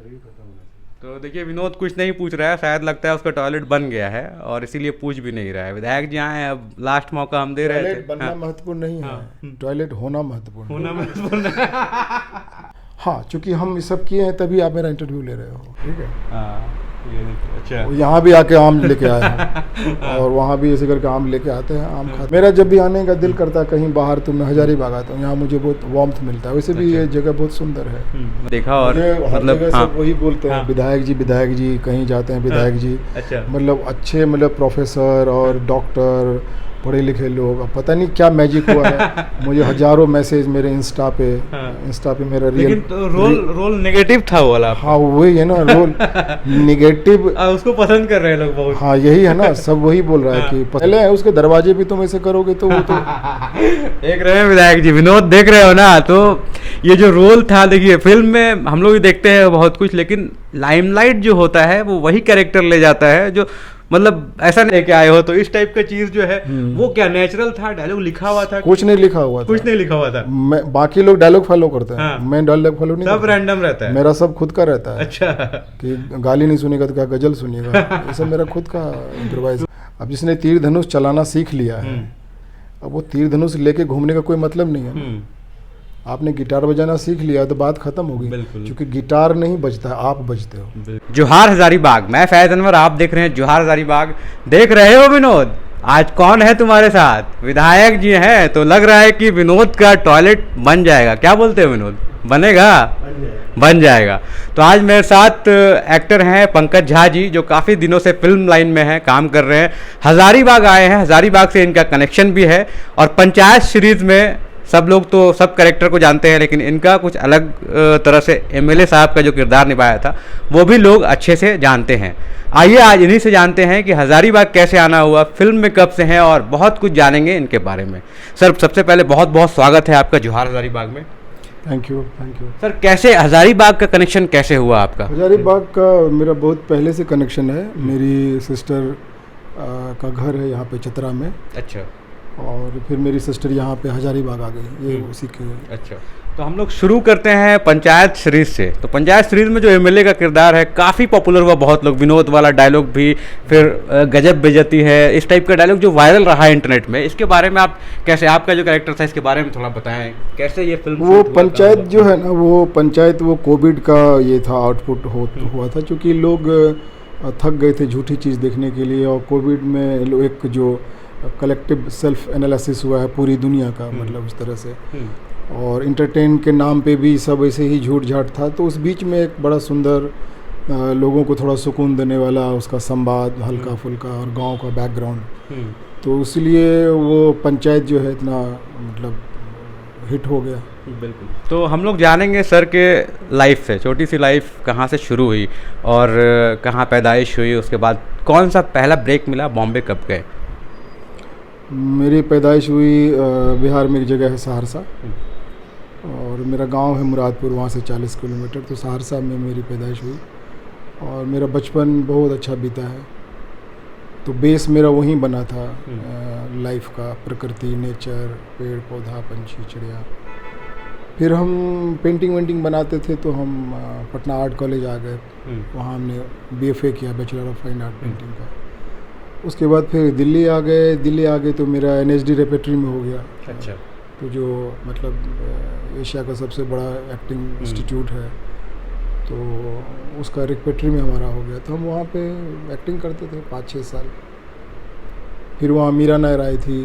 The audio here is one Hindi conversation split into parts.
तो देखिए विनोद कुछ नहीं पूछ रहा है, शायद लगता है उसका टॉयलेट बन गया है और इसीलिए पूछ भी नहीं रहा है। विधायक जी आए हैं, अब लास्ट मौका हम दे रहे थे। टॉयलेट बनना महत्वपूर्ण नहीं है, टॉयलेट होना महत्वपूर्ण होना महत्वपूर्ण है। हाँ, चूंकि हम ये सब किए हैं तभी आप मेरा इंटरव्यू ले रहे हो, ठीक है। अच्छा, यहाँ भी आके आम लेके आए हैं और वहाँ भी ऐसे करके आम लेके आते हैं, आम खाते। मेरा जब भी आने का दिल करता है कहीं बाहर तो मैं हजारीबाग आता हूँ, यहाँ मुझे बहुत वार्मथ मिलता है। वैसे भी ये जगह बहुत सुंदर है। देखा और मतलब सब वही बोलते हैं, विधायक जी कहीं जाते हैं विधायक जी। अच्छा, मतलब अच्छे, मतलब प्रोफेसर और डॉक्टर, पढ़े लिखे लोग, अब पता नहीं क्या मैजिक हुआ है। मुझे हजारों मैसेज मेरे इंस्टा पे मेरा रियल। लेकिन तो रोल नेगेटिव था वो वाला। हाँ वही है ना, रोल नेगेटिव। उसको पसंद कर रहे हैं लोग बहुत। हाँ यही है ना, सब वही बोल रहा है कि पहले है उसके दरवाजे भी तुम ऐसे करोगे तो वो तो देख रहे हैं विधायक जी, विनोद देख रहे हो ना। तो ये जो रोल था, देखिए फिल्म में हम लोग भी देखते हैं बहुत कुछ, लेकिन लाइमलाइट जो होता है वो वही कैरेक्टर ले जाता है जो, मतलब ऐसा नहीं लेके आए हो। तो इस टाइप का चीज जो है वो क्या नेचुरल था, डायलॉग लिखा हुआ था? कुछ नहीं लिखा हुआ था, कुछ नहीं लिखा हुआ था। बाकी लोग डायलॉग फॉलो करते हैं, हाँ। मैं डायलॉग फॉलो नहीं, सब रैंडम रहता है, मेरा सब खुद का रहता है। अच्छा, कि गाली नहीं सुनेगा तो क्या गजल सुनेगा, ये सब मेरा खुद का इम्प्रोवाइज। अब जिसने तीर धनुष चलाना सीख लिया है, अब वो तीर धनुष लेके घूमने का कोई मतलब नहीं है। आपने गिटार बजाना सीख लिया तो बात खत्म होगी, क्योंकि गिटार नहीं बजता, आप बजते हो। जोहार हजारीबाग, मैं फैज अनवर, आप देख रहे हैं जोहार हजारीबाग। देख रहे हो विनोद, आज कौन है तुम्हारे साथ? विधायक जी हैं। तो लग रहा है कि विनोद का टॉयलेट बन जाएगा। क्या बोलते हैं विनोद, बनेगा? बन जाएगा। तो आज मेरे साथ एक्टर हैं पंकज झा जी, जो काफ़ी दिनों से फिल्म लाइन में हैं, काम कर रहे हैं। हजारीबाग आए हैं, हजारीबाग से इनका कनेक्शन भी है। और पंचायत सीरीज में सब लोग तो सब कैरेक्टर को जानते हैं, लेकिन इनका कुछ अलग तरह से एमएलए साहब का जो किरदार निभाया था वो भी लोग अच्छे से जानते हैं। आइए आज इन्हीं से जानते हैं कि हजारीबाग कैसे आना हुआ, फिल्म में कब से हैं, और बहुत कुछ जानेंगे इनके बारे में। सर सबसे पहले बहुत बहुत स्वागत है आपका जोहार हजारीबाग में। थैंक यू सर, कैसे हजारीबाग का कनेक्शन कैसे हुआ आपका? हजारीबाग का मेरा बहुत पहले से कनेक्शन है। मेरी सिस्टर का घर है यहाँ पे चतरा में। अच्छा। और फिर मेरी सिस्टर यहाँ पे हजारीबाग आ गई, ये उसी के। अच्छा, तो हम लोग शुरू करते हैं पंचायत सीरीज से। तो पंचायत सीरीज में जो एमएलए का किरदार है काफ़ी पॉपुलर हुआ, बहुत लोग, विनोद वाला डायलॉग भी, फिर गजब बेइज्जती है, इस टाइप का डायलॉग जो वायरल रहा है इंटरनेट में। इसके बारे में आप कैसे, आपका जो कैरेक्टर था इसके बारे में थोड़ा बताएं, कैसे ये फिल्म? वो पंचायत जो है ना, वो पंचायत वो कोविड का ये था, आउटपुट हुआ था, क्योंकि लोग थक गए थे झूठी चीज़ देखने के लिए। और कोविड में एक जो कलेक्टिव सेल्फ एनालिसिस हुआ है पूरी दुनिया का, मतलब उस तरह से। और इंटरटेन के नाम पे भी सब ऐसे ही झूठ झाट था। तो उस बीच में एक बड़ा सुंदर, लोगों को थोड़ा सुकून देने वाला उसका संवाद, हल्का फुल्का, और गांव का बैकग्राउंड। तो इसलिए वो पंचायत जो है इतना मतलब हिट हो गया। बिल्कुल। तो हम लोग जानेंगे सर के लाइफ से, छोटी सी लाइफ कहाँ से शुरू हुई और कहाँ पैदाइश हुई, उसके बाद कौन सा पहला ब्रेक मिला, बॉम्बे कब गए? मेरी पैदाइश हुई बिहार में एक जगह है सहरसा, और मेरा गांव है मुरादपुर, वहाँ से 40 किलोमीटर। तो सहरसा में मेरी पैदाइश हुई और मेरा बचपन बहुत अच्छा बीता है। तो बेस मेरा वहीं बना था लाइफ का, प्रकृति, नेचर, पेड़ पौधा, पंछी, चिड़िया। फिर हम पेंटिंग वेंटिंग बनाते थे, तो हम पटना आर्ट कॉलेज आ गए, वहाँ हमने BFA किया, bachelor of fine art painting का। उसके बाद फिर दिल्ली आ गए तो मेरा NSD रेपेट्री में हो गया। अच्छा। तो जो मतलब एशिया का सबसे बड़ा एक्टिंग इंस्टीट्यूट है, तो उसका रेपेट्री में हमारा हो गया। तो हम वहाँ पे एक्टिंग करते थे 5-6 साल। फिर वहाँ मीरा नायर आई थी,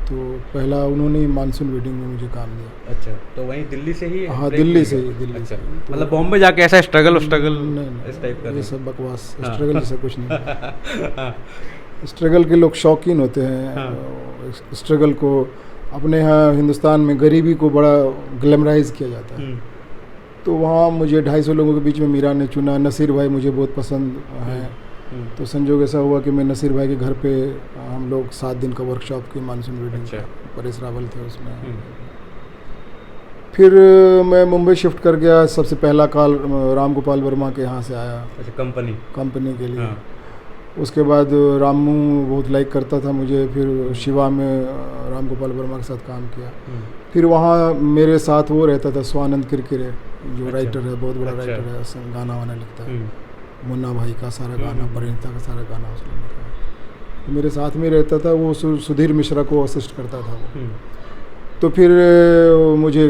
तो पहला उन्होंने मानसून वेडिंग में मुझे काम दिया। अच्छा, तो वहीं दिल्ली से ही? हाँ, दिल्ली से ही। अच्छा, मतलब बॉम्बे जाके ऐसा स्ट्रगल नहीं, इस टाइप का? ये सब बकवास, स्ट्रगल जैसा कुछ नहीं। स्ट्रगल के लोग शौकीन होते हैं। स्ट्रगल को अपने यहाँ हिंदुस्तान में गरीबी को बड़ा ग्लैमराइज किया जाता है। तो वहाँ मुझे 250 लोगों के बीच में मीरा ने चुना। नसीर भाई मुझे बहुत पसंद हैं। तो संजोग ऐसा हुआ कि मैं नसीर भाई के घर पे, हम लोग 7 दिन का वर्कशॉप की मानसून वेडिंग। अच्छा। परेश रावल थे उसमें। फिर मैं मुंबई शिफ्ट कर गया। सबसे पहला कॉल राम गोपाल वर्मा के यहाँ से आया। अच्छा, कंपनी के लिए। उसके बाद रामू बहुत लाइक करता था मुझे। फिर शिवा में राम गोपाल वर्मा के साथ काम किया। फिर वहाँ मेरे साथ वो रहता था स्वानंद किरकिरे, जो अच्छा। राइटर है, बहुत बड़ा अच्छा। राइटर है, गाना वाना लिखता है। हम्म, मुन्ना भाई का सारा गाना, हम्म। परिणीता का सारा गाना उसने लिखा है। तो मेरे साथ में रहता था वो, सुधीर मिश्रा को असिस्ट करता था वो। हम्म, तो फिर मुझे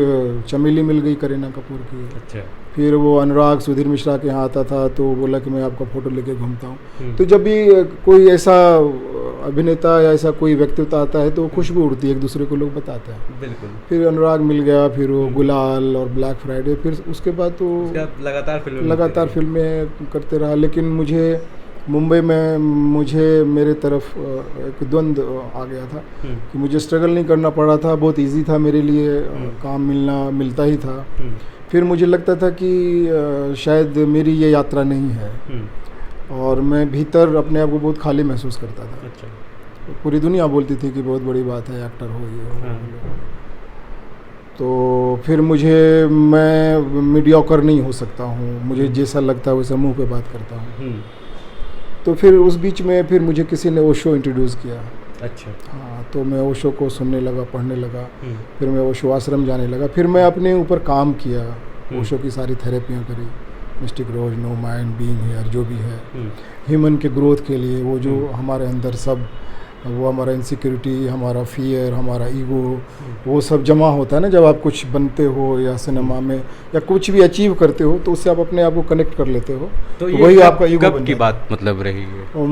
चमेली मिल गई करीना कपूर की। अच्छा। फिर वो अनुराग सुधीर मिश्रा के यहाँ आता था तो बोला कि मैं आपका फ़ोटो लेके घूमता हूँ। हम्म, तो जब भी कोई ऐसा अभिनेता या ऐसा कोई व्यक्तित्व आता है तो खुशबू उड़ती है, एक दूसरे को लोग बताते हैं। बिल्कुल। फिर अनुराग मिल गया, फिर वो गुलाल और ब्लैक फ्राइडे, फिर उसके बाद तो उसका लगातार फिल्म लगातार फिल्में करते रहा। लेकिन मुझे मुंबई में मेरे तरफ एक द्वंद्व आ गया था कि मुझे स्ट्रगल नहीं करना पड़ा था, बहुत इजी था मेरे लिए, काम मिलता ही था। फिर मुझे लगता था कि शायद मेरी ये यात्रा नहीं है, और मैं भीतर अपने आप को बहुत खाली महसूस करता था। अच्छा। पूरी दुनिया बोलती थी कि बहुत बड़ी बात है, एक्टर हो ये हो। हाँ। तो फिर मैं मीडियोकर नहीं हो सकता हूँ, मुझे जैसा लगता है वैसा मुंह पे बात करता हूँ। तो फिर उस बीच में फिर मुझे किसी ने ओशो इंट्रोड्यूस किया। अच्छा। हाँ, तो मैं ओशो को सुनने लगा, पढ़ने लगा। फिर मैं ओशो आश्रम जाने लगा। फिर मैं अपने ऊपर काम किया, ओशो की सारी थेरेपियाँ करी, mystic rose, no mind, being here, जो भी है ह्यूमन के ग्रोथ के लिए। वो जो हमारे अंदर सब, वो हमारा इनसिक्योरिटी, हमारा फियर, हमारा ईगो, वो सब जमा होता है ना जब आप कुछ बनते हो या सिनेमा में या कुछ भी अचीव करते हो, तो उससे आप अपने आप को कनेक्ट कर लेते हो। तो वही ये आपका ईगो कब की बात मतलब रही है? और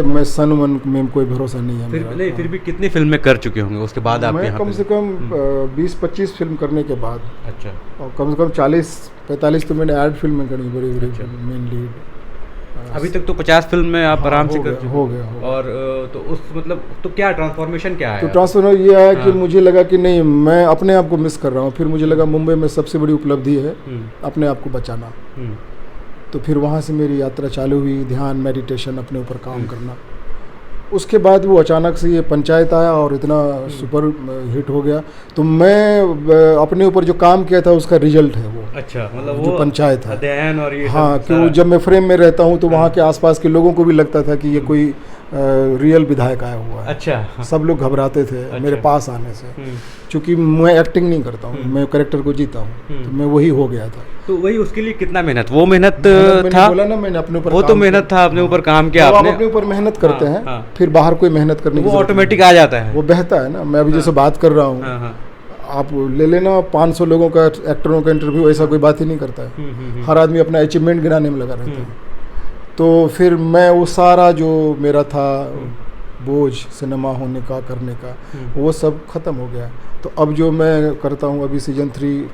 मैं सन वन में कोई भरोसा नहीं है फिर मेरा। नहीं, फिर भी कितनी फिल्में कर चुके होंगे उसके बाद आप मैं यहाँ कम पे? से कम 20-25 फिल्म करने के बाद, अच्छा। और कम से कम 40-45 तो मैंने ऐड फिल्में करी, बड़ी बड़ी अच्छा। Main lead. अभी तक तो 50 फिल्म में आप हाँ, आराम से हो कर गया, चुके हो गया, हो गया। और तो उस मतलब तो क्या ट्रांसफॉर्मेशन क्या है? तो ट्रांसफर ये है कि हाँ। मुझे लगा कि नहीं, मैं अपने आप को मिस कर रहा हूँ। फिर मुझे लगा मुंबई में सबसे बड़ी उपलब्धि है अपने आप को बचाना। तो फिर वहाँ से मेरी यात्रा चालू हुई, ध्यान, मेडिटेशन, अपने ऊपर काम करना। उसके बाद वो अचानक से ये पंचायत आया और इतना सुपर हिट हो गया। तो मैं अपने ऊपर जो काम किया था उसका रिजल्ट है वो। अच्छा, मतलब जो वो पंचायत है, अध्ययन और ये हाँ, सब कि वो सारा- जब मैं फ्रेम में रहता हूँ तो वहाँ के आसपास के लोगों को भी लगता था कि ये कोई रियल विधायक आया हुआ है। अच्छा। सब लोग घबराते थे मेरे पास आने से, क्योंकि मैं एक्टिंग नहीं करता हूँ, मैं कैरेक्टर को जीता हूँ। तो मैं वही हो गया था। तो वही उसके लिए कितना मेहनत, वो मेहनत मैंने था, बोला ना, मैंने अपने ऊपर वो तो काम मेहनत किया। था, अपने ऊपर काम किया जब आप आपने, अपने ऊपर मेहनत करते हाँ, हैं हाँ। फिर बाहर कोई मेहनत करने की वो जरूरत ऑटोमेटिक नहीं। आ जाता है। वो बहता है ना। मैं अभी जैसे बात कर रहा हूँ, हाँ, हाँ। आप ले लेना 500 लोगों का, एक्टरों का इंटरव्यू, ऐसा कोई बात ही नहीं करता है। हर आदमी अपना अचीवमेंट गिनाने में लगा रहता है। तो फिर मैं वो सारा जो मेरा था बोझ सिनेमा होने का, करने का, वो सब खत्म हो गया। तो अब जो मैं करता हूँ, अभी सीजन 3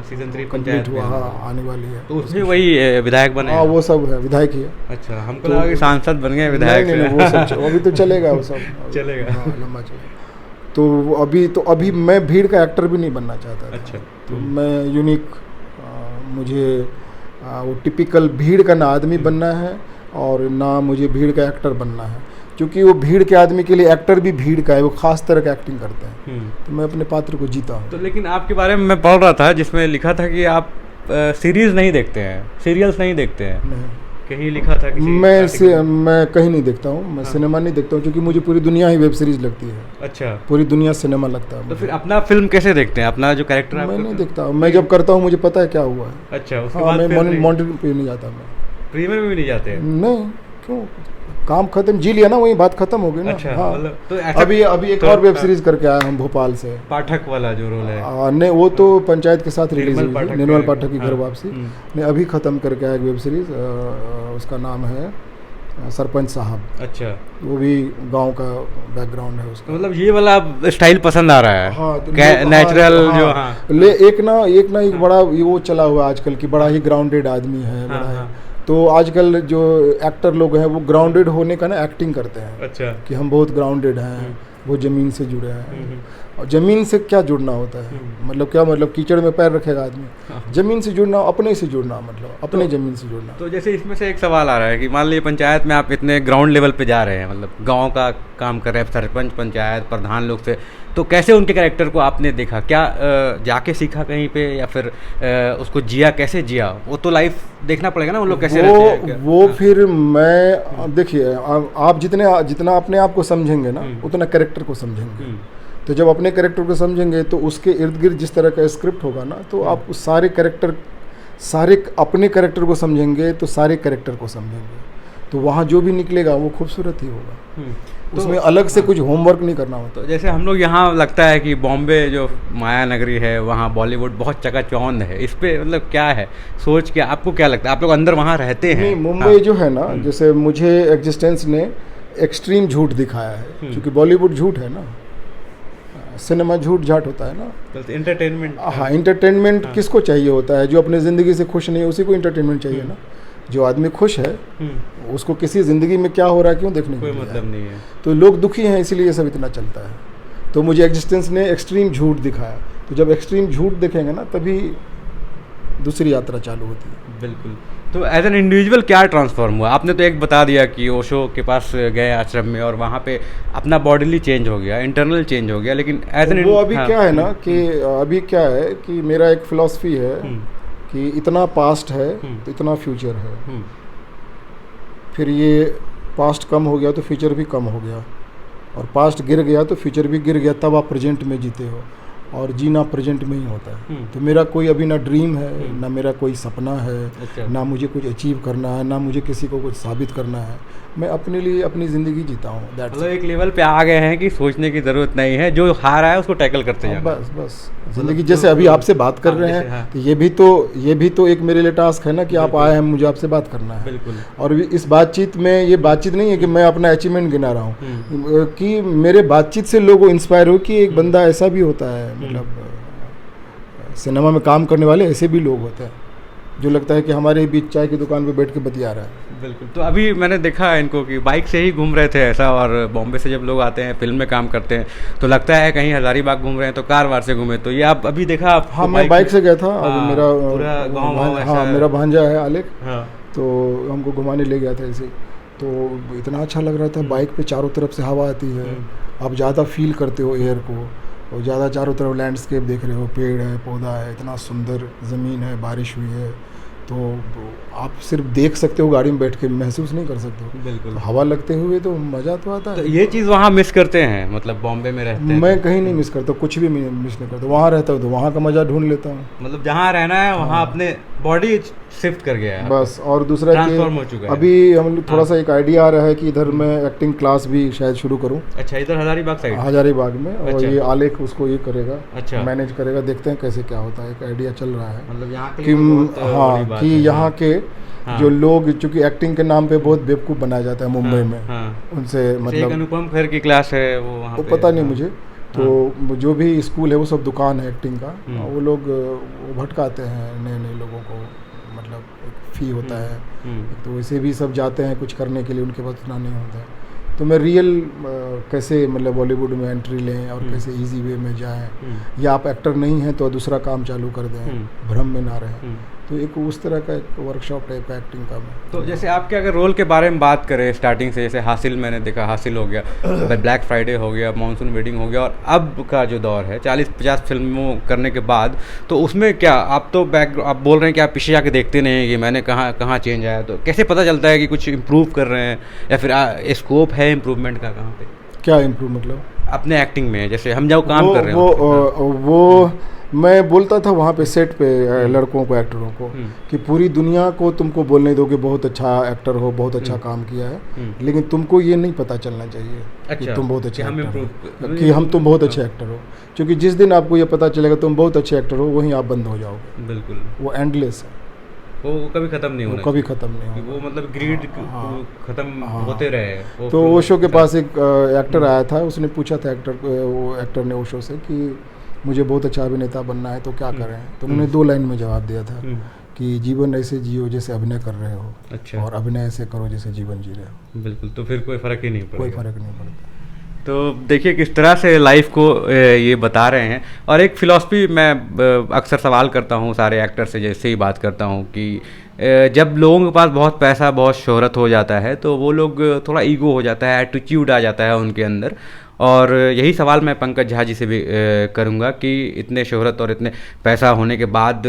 सीजन 3 कंप्लीट हुआ, हाँ, आने वाली है। तो उसमें वही विधायक बने? हाँ, वो सब है, विधायक ही है। अच्छा, हमको लगा कि सांसद बन गए नहीं, विधायक नहीं, से। नहीं, वो सब अभी तो चलेगा, वो सब चलेगा। हाँ, लंबा चलेगा। तो अभी मैं भीड़ का एक्टर भी नहीं बनना चाहता था। अच्छा। तो मैं यूनिक, मुझे वो टिपिकल भीड़ का ना आदमी बनना है और ना मुझे भीड़ का एक्टर बनना है, क्योंकि वो भीड़ के आदमी के लिए एक्टर भी भीड़ का है, वो खास तरह का एक्टिंग करते हैं। तो मैं अपने पात्र को जीता हूँ। तो लेकिन आपके बारे में मैं पढ़ रहा था जिसमें लिखा था कि आप सीरीज नहीं देखते हैं, सीरियल्स नहीं देखते हैं। नहीं, कहीं लिखा था किसी मैं कहीं नहीं देखता हूँ, मैं सिनेमा नहीं देखता हूँ, क्योंकि मुझे पूरी दुनिया ही वेब सीरीज लगती है। अच्छा। पूरी दुनिया सिनेमा लगता है तो मुझे। फिर अपना फिल्म कैसे देखते हैं, अपना जो कैरेक्टर मैं नहीं देखता हूँ। मैं जब करता हूँ मुझे पता है क्या हुआ है। अच्छा, उसके हाँ, बाद मैं फिर नहीं- मॉनिटरिंग पे नहीं जाता मैं। प्रीमियर में भी नहीं जाते हैं? नहीं, क्यों, काम खत्म, जी लिया ना, वही बात खत्म हो गई ना। अच्छा, हाँ, मतलब तो ऐसा अभी एक तो- और वेब सीरीज करके आया हम भोपाल से। पाठक वाला जो रोल है, नहीं, वो तो पंचायत के साथ रिलीज निर्मल हुई पाठक थी, निर्मल का- पाठक की घर हाँ, वापसी। नहीं, अभी ख़त्म करके आया एक वेब सीरीज, उसका नाम है सरपंच साहब। अच्छा। वो भी गांव का बैकग्राउंड है तो उसका। मतलब ये वाला स्टाइल पसंद आ रहा है? हाँ, तो नेचुरल हाँ, जो, हाँ, हाँ। ले एक ना एक बड़ा ये वो चला हुआ आजकल की, बड़ा ही ग्राउंडेड आदमी है, हाँ, बड़ा है। हाँ। तो आजकल जो एक्टर लोग हैं वो ग्राउंडेड होने का ना एक्टिंग करते हैं अच्छा। कि हम बहुत ग्राउंडेड हैं, वो ज़मीन से जुड़े हैं। और ज़मीन से क्या जुड़ना होता है, मतलब क्या, मतलब कीचड़ में पैर रखेगा आदमी। ज़मीन से जुड़ना, अपने से जुड़ना, मतलब अपने ज़मीन से जुड़ना। तो जैसे इसमें से एक सवाल आ रहा है कि मान लीजिए पंचायत में आप इतने ग्राउंड लेवल पे जा रहे हैं, मतलब गांव का काम कर रहे हैं, सरपंच, पंचायत, प्रधान लोग से, तो कैसे उनके कैरेक्टर को आपने देखा? क्या जाके सीखा कहीं पे, या फिर उसको जिया, कैसे जिया? वो तो लाइफ देखना पड़ेगा ना, उन लोग कैसे रहते हैं क्या? वो फिर मैं, देखिए, आप जितना अपने आप को समझेंगे ना, उतना कैरेक्टर को समझेंगे। तो जब अपने कैरेक्टर को समझेंगे तो उसके इर्द गिर्द जिस तरह का स्क्रिप्ट होगा ना, तो आप उस सारे कैरेक्टर सारे अपने कैरेक्टर को समझेंगे तो सारे कैरेक्टर को समझेंगे, तो वहाँ जो भी निकलेगा वो खूबसूरत ही होगा। तो उसमें अलग से कुछ होमवर्क नहीं करना होता। तो जैसे हम लोग यहाँ लगता है कि बॉम्बे जो माया नगरी है वहाँ बॉलीवुड बहुत चकाचौंध है, इस पे मतलब क्या है सोच के, आपको क्या लगता है, आप लोग अंदर वहाँ रहते हैं? नहीं, मुंबई जो है ना, जैसे मुझे एग्जिस्टेंस ने एक्सट्रीम झूठ दिखाया है, क्योंकि बॉलीवुड झूठ है ना, सिनेमा झूठ झाट होता है ना, एंटरटेनमेंट। हाँ, इंटरटेनमेंट किसको चाहिए होता है? जो अपने ज़िंदगी से खुश नहीं है उसी को इंटरटेनमेंट चाहिए ना। जो आदमी खुश है उसको किसी ज़िंदगी में क्या हो रहा है क्यों देखने कोई के लिए मतलब नहीं है। तो लोग दुखी हैं इसीलिए ये सब इतना चलता है। तो मुझे एग्जिस्टेंस ने एक्सट्रीम झूठ दिखाया, तो जब एक्सट्रीम झूठ देखेंगे ना तभी दूसरी यात्रा चालू होती है। बिल्कुल। तो एज एन इंडिविजुअल क्या ट्रांसफॉर्म हुआ? आपने तो एक बता दिया कि ओशो के पास गए आश्रम में और वहाँ पे अपना बॉडीली चेंज हो गया, इंटरनल चेंज हो गया, लेकिन एज एन वो अभी क्या है ना कि अभी क्या है कि मेरा एक फिलॉसफी है कि इतना पास्ट है तो इतना फ्यूचर है, फिर ये पास्ट कम हो गया तो फ्यूचर भी कम हो गया, और पास्ट गिर गया तो फ्यूचर भी गिर गया, तब आप प्रेजेंट में जीते हो, और जीना प्रेजेंट में ही होता है। तो मेरा कोई अभी ना ड्रीम है, ना मेरा कोई सपना है, अच्छा। ना मुझे कुछ अचीव करना है, ना मुझे किसी को कुछ साबित करना है। मैं अपने लिए अपनी ज़िंदगी जीता हूँ। मतलब एक लेवल पे आ गए हैं कि सोचने की ज़रूरत नहीं है, जो हार है उसको टैकल करते हैं। बस बस ज़िंदगी, जैसे अभी आपसे बात कर रहे हैं तो ये भी तो एक मेरे लिए टास्क है ना कि आप आए हैं, मुझे आपसे बात करना है। बिल्कुल। और इस बातचीत में ये बातचीत नहीं है कि मैं अपना अचीवमेंट गिना रहा हूँ, कि मेरे बातचीत से लोग इंस्पायर हो कि एक बंदा ऐसा भी होता है, मतलब सिनेमा में काम करने वाले ऐसे भी लोग होते हैं जो लगता है कि हमारे बीच चाय की दुकान पे बैठ के बतिया रहा है। बिल्कुल। तो अभी मैंने देखा इनको कि बाइक से ही घूम रहे थे ऐसा, और बॉम्बे से जब लोग आते हैं फिल्म में काम करते हैं तो लगता है कहीं हज़ारीबाग घूम रहे हैं तो कार वार से घूमे, तो ये आप अभी देखा आप? हाँ, मैं बाइक से गया था। अभी मेरा पूरा गाँव, हाँ, मेरा भांजा है आलेख, हाँ, तो हमको घुमाने ले गया था ऐसे, तो इतना अच्छा लग रहा था। बाइक पे चारों तरफ से हवा आती है, आप ज़्यादा फील करते हो एयर को, और ज़्यादा चारों तरफ लैंडस्केप देख रहे हो, पेड़ है, पौधा है, इतना सुंदर ज़मीन है, बारिश हुई है, तो आप सिर्फ देख सकते हो, गाड़ी में बैठ के महसूस नहीं कर सकते हो। बिल्कुल। तो हवा लगते हुए तो मज़ा तो आता तो है। ये चीज़ वहाँ मिस करते हैं, मतलब बॉम्बे में रहते हैं? मैं कहीं नहीं मिस करता, कुछ भी मिस नहीं करता। वहाँ रहता हूँ तो वहाँ का मज़ा ढूंढ लेता हूँ। मतलब जहाँ रहना है वहाँ अपने बॉडी शिफ्ट कर गया है, बस। और दूसरा ट्रांसफॉर्म हो चुका कि है। अभी हम लोग थोड़ा सा एक आइडिया आ रहा है कि इधर मैं एक्टिंग क्लास भी शायद शुरू करूँ। अच्छा, इधर हज़ारीबाग साइड? हजारीबाग में। और अच्छा। ये आलेख उसको ये करेगा, अच्छा। मैनेज करेगा, देखते हैं कैसे क्या होता है। एक आइडिया चल रहा है मतलब यहाँ के कि लिए बहुत हाँ, बड़ी बात कि है। यहाँ के हाँ। जो लोग, चूँकि एक्टिंग के नाम पे बहुत बेवकूफ़ बनाया जाता है मुंबई हाँ, में, हाँ। उनसे एक मतलब अनुपम खेर की क्लास है वो वहाँ वो पे, पता नहीं हाँ। मुझे, तो जो भी स्कूल है वो सब दुकान है एक्टिंग का। वो लोग वो भटकाते हैं नए नए लोगों को, मतलब एक फ़ी होता है, तो वैसे भी सब जाते हैं कुछ करने के लिए, उनके पास उतना नहीं होता है। तो मैं रियल कैसे मतलब बॉलीवुड में एंट्री लें और कैसे इजी वे में जाएं, या आप एक्टर नहीं हैं तो दूसरा काम चालू कर दें, भ्रम में ना रहें। तो एक उस तरह का एक वर्कशॉप टाइप का एक्टिंग का मैं। तो जैसे आपके अगर रोल के बारे में बात करें स्टार्टिंग से, जैसे हासिल मैंने देखा, हासिल हो गया, ब्लैक फ्राइडे हो गया, मानसून वेडिंग हो गया, और अब का जो दौर है 40-50 फिल्मों करने के बाद, तो उसमें क्या आप तो आप बोल रहे हैं कि आप पीछे जाके देखते नहीं हैं कि मैंने कहाँ चेंज आया, तो कैसे पता चलता है कि कुछ इम्प्रूव कर रहे हैं या फिर स्कोप है इम्प्रूवमेंट का? कहाँ पे क्या इम्प्रूव मतलब? अपने एक्टिंग में, जैसे हम जब काम कर रहे हैं वो मैं बोलता था वहाँ पे सेट पे लड़कों को, एक्टरों को, कि पूरी दुनिया को तुमको बोलने दो कि बहुत अच्छा एक्टर हो, बहुत अच्छा काम किया है, लेकिन तुमको ये नहीं पता चलना चाहिए कि तुम बहुत अच्छे एक्टर हो, कि हम तुम बहुत अच्छे एक्टर हो। क्योंकि जिस दिन आपको ये पता चलेगा तुम बहुत अच्छे एक्टर हो, वहीं आप बंद हो जाओगे। बिल्कुल। वो एंडलेस है, वो कभी खत्म नहीं होना, कभी खत्म नहीं होगा। वो मतलब ग्रीड खत्म होते रहे। तो ओशो के पास एक एक्टर आया था, उसने पूछा था एक्टर ने ओशो से कि मुझे बहुत अच्छा अभिनेता बनना है तो क्या करें। तो उन्होंने 2 लाइन में जवाब दिया था कि जीवन ऐसे जियो जैसे अभिनय कर रहे हो, अच्छा, और अभिनय ऐसे करो जैसे जीवन जी रहे हो। बिल्कुल। तो फिर कोई फ़र्क ही नहीं पड़ेगा, कोई फ़र्क नहीं पड़ता। तो देखिए किस तरह से लाइफ को ये बता रहे हैं। और एक फ़िलॉसफी मैं अक्सर सवाल करता हूँ सारे एक्टर से, जैसे ही बात करता हूँ कि जब लोगों के पास बहुत पैसा, बहुत शोहरत हो जाता है तो वो लोग थोड़ा ईगो हो जाता है, एटीट्यूड आ जाता है उनके अंदर। और यही सवाल मैं पंकज झा जी से भी करूँगा कि इतने शोहरत और इतने पैसा होने के बाद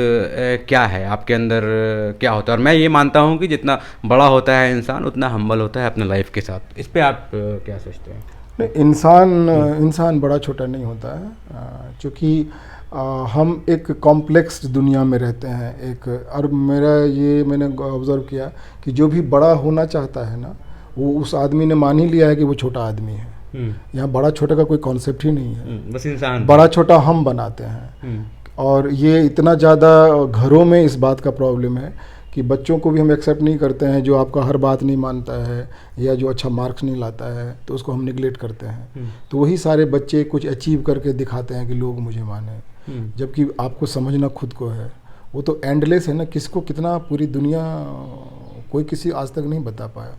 क्या है आपके अंदर, क्या होता है? और मैं ये मानता हूँ कि जितना बड़ा होता है इंसान उतना हम्बल होता है अपने लाइफ के साथ। इस पे आप क्या सोचते हैं? इंसान बड़ा छोटा नहीं होता है, क्योंकि हम एक कॉम्प्लेक्स दुनिया में रहते हैं एक, और मेरा ये मैंने ऑब्ज़र्व किया कि जो भी बड़ा होना चाहता है ना, वो उस आदमी ने मान ही लिया है कि वो छोटा आदमी है। यहाँ बड़ा छोटा का कोई कॉन्सेप्ट ही नहीं है, बस इंसान। बड़ा छोटा हम बनाते हैं। और ये इतना ज़्यादा घरों में इस बात का प्रॉब्लम है कि बच्चों को भी हम एक्सेप्ट नहीं करते हैं, जो आपका हर बात नहीं मानता है या जो अच्छा मार्क्स नहीं लाता है तो उसको हम निगलेक्ट करते हैं। तो वही सारे बच्चे कुछ अचीव करके दिखाते हैं कि लोग मुझे माने, जबकि आपको समझना खुद को है। वो तो एंडलेस है ना, किसको कितना पूरी दुनिया कोई किसी आज तक नहीं बता पाया।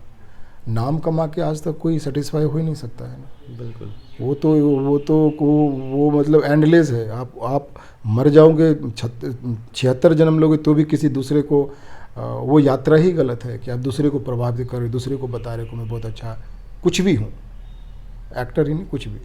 नाम कमा के आज तक कोई सेटिस्फाई हो ही नहीं सकता है ना। बिल्कुल। वो मतलब एंडलेस है। आप मर जाओगे 76 जन्म लोगे तो भी किसी दूसरे को वो यात्रा ही गलत है कि आप दूसरे को प्रभावित कर रहे, दूसरे को बता रहे को मैं बहुत अच्छा कुछ भी हूँ, एक्टर ही नहीं कुछ भी।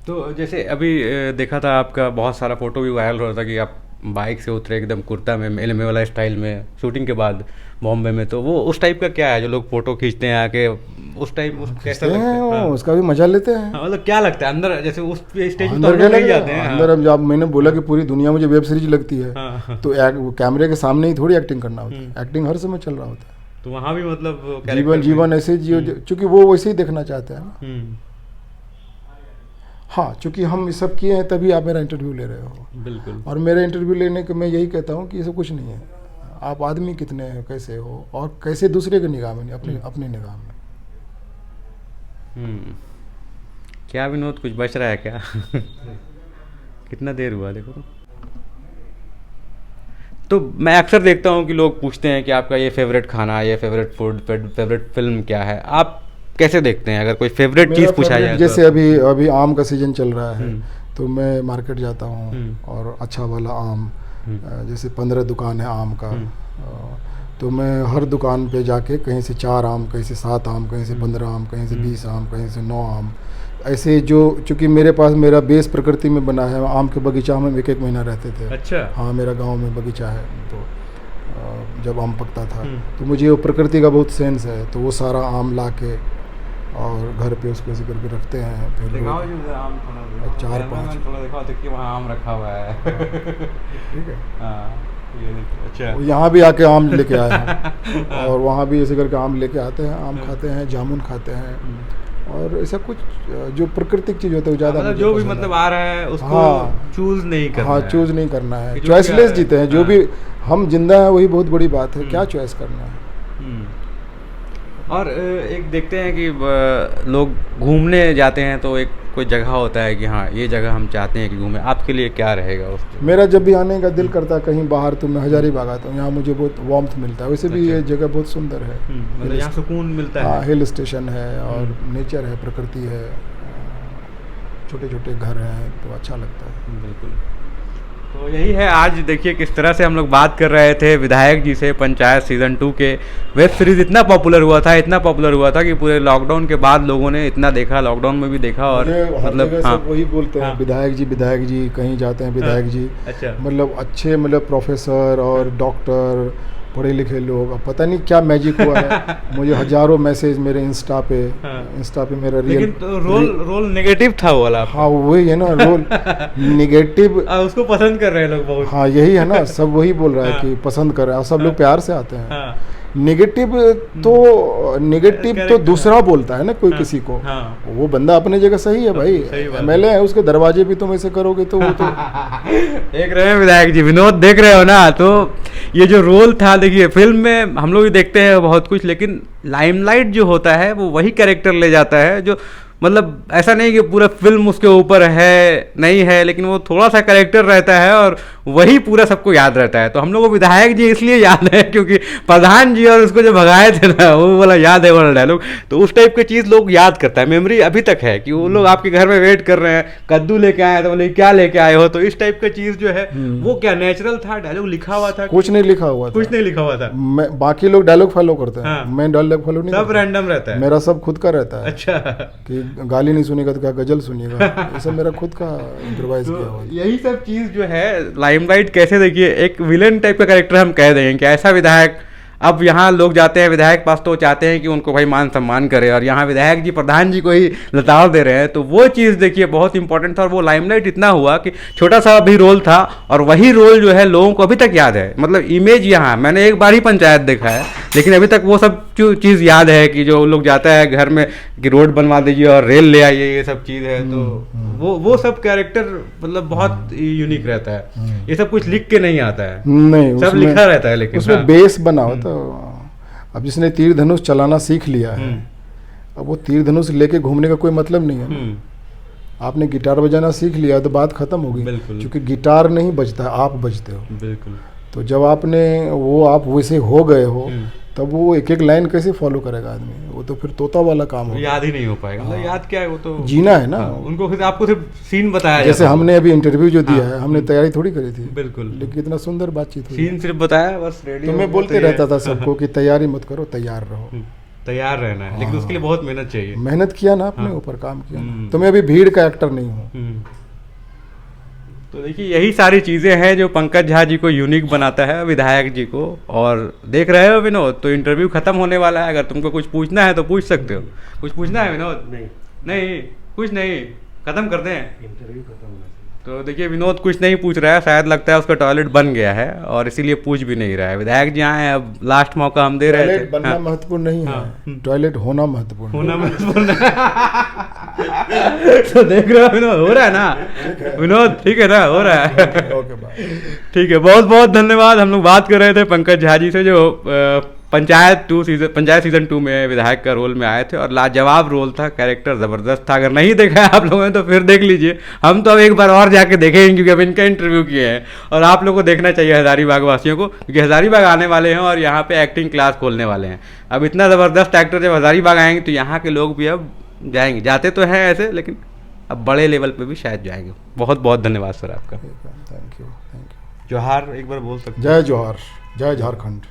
तो जैसे अभी देखा था आपका बहुत सारा फोटो भी वायरल हो रहा था कि आप बाइक से उतरे एकदम कुर्ता में एलमे वाला स्टाइल में शूटिंग के बाद बॉम्बे में, तो वो उस टाइप का क्या है जो लोग फोटो खींचते हैं आके उस टाइप कैसा लगता है? हाँ। उसका भी मजा लेते हैं। हाँ, मतलब क्या लगता है अंदर, जैसे उस स्टेज पे अंदर तो नहीं जाते हैं। अंदर अब जब मैंने बोला कि पूरी दुनिया मुझे वेब सीरीज लगती है, हाँ। तो कैमरे के सामने ही थोड़ी एक्टिंग करना होता है, एक्टिंग हर समय चल रहा होता है। तो वहाँ भी मतलब जीवन ऐसे जियो, चूँकि वो वैसे ही देखना चाहते हैं ना। हाँ, चूँकि हम ये सब किए हैं तभी आप मेरा इंटरव्यू ले रहे हो। बिल्कुल। और मेरा इंटरव्यू लेने के मैं यही कहता हूँ कि ये सब कुछ नहीं है। आप आदमी कितने हैं, कैसे हो, और कैसे दूसरे की निगाह में नहीं, अपनी निगाह में। क्या विनोद कुछ बच रहा है क्या? कितना देर हुआ देखो तो मैं अक्सर देखता हूँ कि लोग पूछते हैं कि आपका ये फेवरेट खाना, ये फेवरेट फूड, फेवरेट फिल्म क्या है। आप कैसे देखते हैं अगर कोई फेवरेट चीज़ पूछा जाए? जैसे अभी आम का सीजन चल रहा है तो मैं मार्केट जाता हूँ और अच्छा वाला आम, जैसे 15 दुकान है आम का, तो मैं हर दुकान पे जाके कहीं से 4 आम, कहीं से 7 आम, कहीं से 15 आम, कहीं से 20 आम, कहीं से 9 आम, ऐसे जो, चूँकि मेरे पास मेरा बेस प्रकृति में बना है, आम के बगीचा में 1-1 महीना रहते थे। अच्छा। हाँ, मेरा गांव में बगीचा है, तो जब आम पकता था तो मुझे वो प्रकृति का बहुत सेंस है, तो वो सारा आम ला के और घर पे उसको ऐसे करके रखते हैं। फिर 4-5 वहाँ आम रखा हुआ है। ठीक है। अच्छा। यहाँ भी आके आम लेके आए हैं और वहाँ भी ऐसे करके आम लेके आते हैं, आम खाते हैं, जामुन खाते हैं, और ऐसा कुछ जो प्राकृतिक चीज़ होता है ज़्यादा, मतलब जो भी मतलब आ रहा है उसको चूज नहीं करना। हाँ, चूज नहीं करना है, चॉइसलेस जीते हैं। जो भी हम जिंदा हैं वही बहुत बड़ी बात है, क्या चॉइस करना है। और एक देखते हैं कि लोग घूमने जाते हैं तो एक कोई जगह होता है कि हाँ ये जगह हम चाहते हैं कि घूमें, आपके लिए क्या रहेगा उस? मेरा जब भी आने का दिल करता है कहीं बाहर तो मैं हजारीबाग आता हूँ, यहाँ मुझे बहुत वार्मथ मिलता है। वैसे भी ये जगह बहुत सुंदर है, मतलब यहाँ सुकून मिलता है। हाँ, हिल स्टेशन है और नेचर है, प्रकृति है, छोटे छोटे घर हैं, तो अच्छा लगता है। बिल्कुल। तो यही है, आज देखिए किस तरह से हम लोग बात कर रहे थे विधायक जी से। पंचायत सीज़न 2 के वेब सीरीज़ इतना पॉपुलर हुआ था कि पूरे लॉकडाउन के बाद लोगों ने इतना देखा, लॉकडाउन में भी देखा, और मतलब हाँ, वही बोलते हैं विधायक जी, कहीं जाते हैं विधायक जी। अच्छा। मतलब अच्छे, मतलब प्रोफेसर और डॉक्टर, पढ़े लिखे लोग, अब पता नहीं क्या मैजिक हुआ है। मुझे हजारों मैसेज मेरे इंस्टा पे मेरा लेकिन तो रोल नेगेटिव था वो वाला। हाँ, वही है ना, रोल नेगेटिव, उसको पसंद कर रहे हैं लोग बहुत। हाँ, यही है ना, सब वही बोल रहा है कि पसंद कर रहे हैं, सब लोग प्यार से आते हैं। नेगेटिव तो दूसरा बोलता है ना, कोई किसी को। वो बंदा अपने जगह सही है भाई, MLA है, उसके दरवाजे भी तुम ऐसे करोगे तो वो तो देख रहे हैं विधायक जी, विनोद देख रहे हो ना। तो ये जो रोल था, देखिए फिल्म में हम लोग भी देखते हैं बहुत कुछ, लेकिन लाइमलाइट जो होता है वो वही कैरेक्टर ले जाता है, जो मतलब ऐसा नहीं कि पूरा फिल्म उसके ऊपर है, नहीं है, लेकिन वो थोड़ा सा कैरेक्टर रहता है और वही पूरा सबको याद रहता है। तो हम लोग को विधायक जी इसलिए याद है क्योंकि प्रधान जी और उसको जो भगाए थे ना, वो वाला याद है वाला डायलॉग। तो उस टाइप की चीज़ लोग याद करता है, मेमोरी अभी तक है कि वो लोग आपके घर में वेट कर रहे हैं, कद्दू लेके आए तो बोले क्या लेके आए हो। तो इस टाइप का चीज़ जो है वो क्या नेचुरल था, डायलॉग लिखा हुआ था? कुछ नहीं लिखा हुआ था। बाकी लोग डायलॉग फॉलो करते हैं, मैं डायलॉग फॉलो नहीं, सब रैंडम रहता है, मेरा सब खुद का रहता है। अच्छा। कि गाली नहीं सुनेगा तो क्या गजल सुनिएगा, ये सब मेरा खुद का इम्प्रोवाइज किया हुआ है। यही सब चीज़ जो है लाइमलाइट, कैसे देखिए एक विलेन टाइप का कैरेक्टर हम कह देंगे कि ऐसा विधायक अब यहाँ लोग जाते हैं विधायक पास तो चाहते हैं कि उनको भाई मान सम्मान करे, और यहाँ विधायक जी प्रधान जी को ही लताड़ दे रहे हैं। तो वो चीज़ देखिए बहुत इंपॉर्टेंट था, और वो लाइमलाइट इतना हुआ कि छोटा सा भी रोल था, और वही रोल जो है लोगों को अभी तक याद है। मतलब इमेज यहाँ मैंने एक बार ही पंचायत देखा है, लेकिन अभी तक वो सब चीज़ याद है कि जो लोग जाता है घर में कि रोड बनवा दीजिए और रेल ले आइए, ये सब चीज़ है। तो वो सब कैरेक्टर मतलब बहुत यूनिक रहता है। ये सब कुछ लिख के नहीं आता है, नहीं सब लिखा रहता है, लेकिन उसमें बेस बना हो। तो अब जिसने तीर धनुष चलाना सीख लिया है, अब वो तीर धनुष लेके घूमने का कोई मतलब नहीं है ना। आपने गिटार बजाना सीख लिया तो बात खत्म होगी, क्योंकि गिटार नहीं बजता है, आप बजते हो। बिल्कुल। तो जब आपने वो आप वैसे हो गए हो, तब वो एक एक लाइन कैसे फॉलो करेगा आदमी? वो तो फिर तोता वाला काम हो, याद ही नहीं हो पाएगा। मतलब याद क्या है, वो तो जीना है ना। उनको फिर आपको सिर्फ सीन बताया, जैसे हमने अभी इंटरव्यू जो दिया है, हमने तैयारी थोड़ी करी थी। बिल्कुल। लेकिन इतना सुंदर बातचीत हुई, सीन सिर्फ बताया बस, रेडी। तो मैं बोलते रहता था सबको कि तैयारी मत करो, तैयार रहो। तैयार रहना है, लेकिन उसके लिए बहुत मेहनत चाहिए। मेहनत किया ना, अपने ऊपर काम किया ना। तो मैं अभी भीड़ का एक्टर नहीं हूँ। तो देखिए यही सारी चीज़ें हैं जो पंकज झा जी को यूनिक बनाता है, विधायक जी को। और देख रहे हो विनोद, तो इंटरव्यू खत्म होने वाला है, अगर तुमको कुछ पूछना है तो पूछ सकते हो। कुछ पूछना है विनोद? नहीं कुछ नहीं, खत्म कर दें इंटरव्यू खत्म होना चाहिए। तो देखिए विनोद कुछ नहीं पूछ रहा है, शायद लगता है उसका टॉयलेट बन गया है और इसीलिए पूछ भी नहीं रहा है। विधायक जी आए, अब लास्ट मौका हम दे रहे थे। टॉयलेट बनना महत्वपूर्ण नहीं है, टॉयलेट होना महत्वपूर्ण, होना महत्वपूर्ण तो देख रहे हो विनोद, हो रहा है ना विनोद? ठीक है ना, हो रहा है। ठीक है, बहुत बहुत धन्यवाद। हम लोग बात कर रहे थे पंकज झा जी से, जो पंचायत सीजन 2 में विधायक का रोल में आए थे, और लाजवाब रोल था, कैरेक्टर ज़बरदस्त था। अगर नहीं देखा है आप लोगों ने तो फिर देख लीजिए। हम तो अब एक बार और जाके देखेंगे, क्योंकि अब इनका इंटरव्यू किए हैं, और आप लोग को देखना चाहिए हज़ारीबाग वासियों को, क्योंकि हज़ारीबाग आने वाले हैं और यहाँ पे एक्टिंग क्लास खोलने वाले हैं। अब इतना ज़बरदस्त एक्टर जब हज़ारीबाग आएंगे तो यहाँ के लोग भी अब जाएंगे, जाते तो हैं ऐसे, लेकिन अब बड़े लेवल पे भी शायद जाएंगे। बहुत बहुत धन्यवाद सर आपका। Thank you. जोहार एक बार बोल सकते? जय जोहार, जय झारखंड।